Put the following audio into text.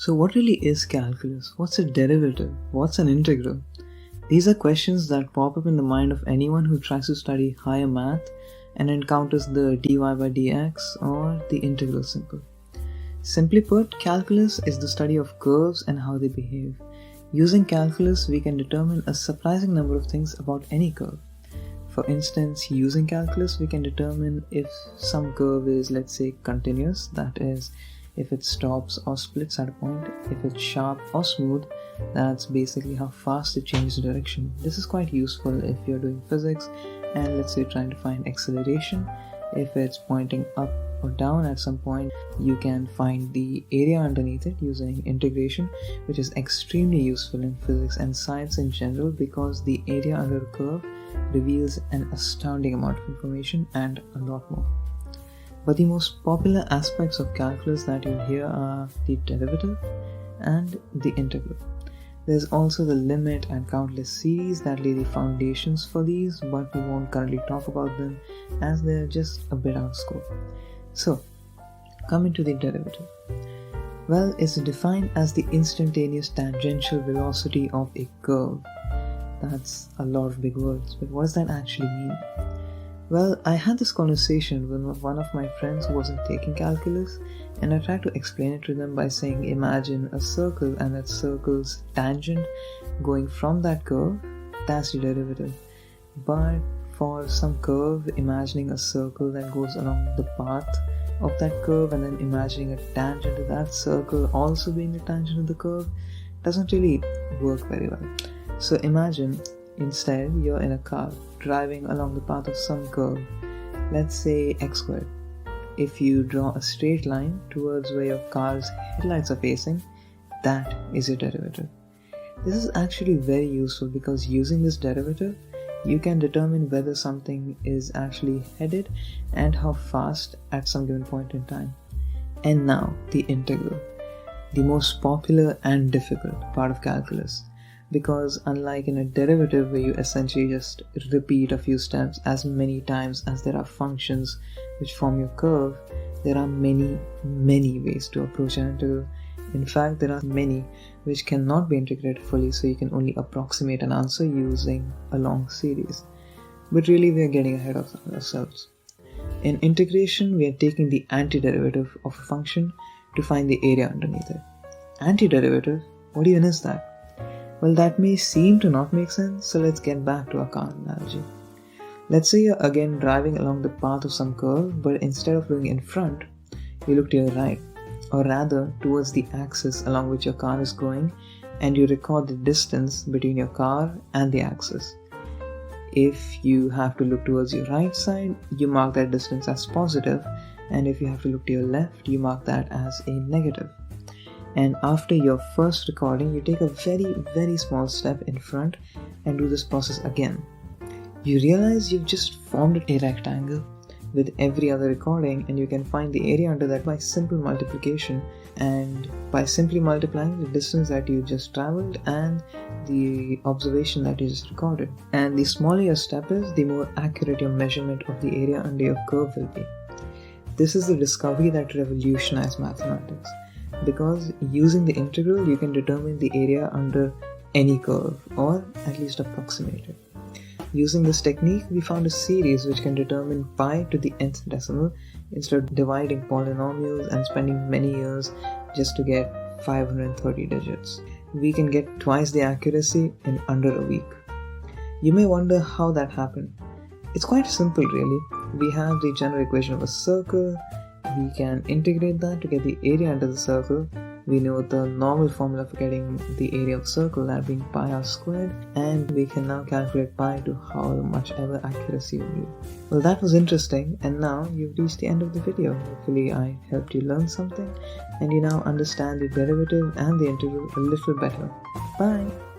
So what really is calculus? What's a derivative? What's an integral? These are questions that pop up in the mind of anyone who tries to study higher math and encounters the dy by dx or the integral symbol. Simply put, calculus is the study of curves and how they behave. Using calculus, we can determine a surprising number of things about any curve. For instance, using calculus, we can determine if some curve is, let's say, continuous, that is, if it stops or splits at a point, if it's sharp or smooth, that's basically how fast it changes direction. This is quite useful if you're doing physics and let's say trying to find acceleration. If it's pointing up or down at some point, you can find the area underneath it using integration, which is extremely useful in physics and science in general because the area under a curve reveals an astounding amount of information and a lot more. But the most popular aspects of calculus that you'll hear are the derivative and the integral. There's also the limit and countless series that lay the foundations for these, but we won't currently talk about them as they're just a bit out of scope. So, coming to the derivative. Well, it's defined as the instantaneous tangential velocity of a curve. That's a lot of big words, but what does that actually mean? Well, I had this conversation with one of my friends who wasn't taking calculus, and I tried to explain it to them by saying imagine a circle and that circle's tangent going from that curve, that's the derivative. But for some curve, imagining a circle that goes along the path of that curve and then imagining a tangent to that circle also being the tangent of the curve doesn't really work very well. So imagine instead you're in a car driving along the path of some curve, let's say x squared. If you draw a straight line towards where your car's headlights are facing, that is your derivative. This is actually very useful because using this derivative, you can determine whether something is actually headed and how fast at some given point in time. And now, the integral, the most popular and difficult part of calculus. Because unlike in a derivative where you essentially just repeat a few steps as many times as there are functions which form your curve, there are many ways to approach an integral. In fact, there are many which cannot be integrated fully, so you can only approximate an answer using a long series. But really, we are getting ahead of ourselves. In integration, we are taking the antiderivative of a function to find the area underneath it. Antiderivative? What even is that? Well, that may seem to not make sense, so let's get back to our car analogy. Let's say you're again driving along the path of some curve, but instead of looking in front, you look to your right, or rather towards the axis along which your car is going, and you record the distance between your car and the axis. If you have to look towards your right side, you mark that distance as positive, and if you have to look to your left, you mark that as a negative. And after your first recording, you take a very small step in front and do this process again. You realize you've just formed a rectangle with every other recording, and you can find the area under that by simple multiplication, and by simply multiplying the distance that you just traveled and the observation that you just recorded. And the smaller your step is, the more accurate your measurement of the area under your curve will be. This is the discovery that revolutionized mathematics. Because using the integral, you can determine the area under any curve, or at least approximate it. Using this technique, we found a series which can determine pi to the nth decimal instead of dividing polynomials and spending many years just to get 530 digits. We can get twice the accuracy in under a week. You may wonder how that happened. It's quite simple really. We have the general equation of a circle. We can integrate that to get the area under the circle. We know the normal formula for getting the area of a circle, that being pi r squared, and we can now calculate pi to how much ever accuracy we need. Well, that was interesting, and now you've reached the end of the video. Hopefully I helped you learn something, and you now understand the derivative and the integral a little better. Bye!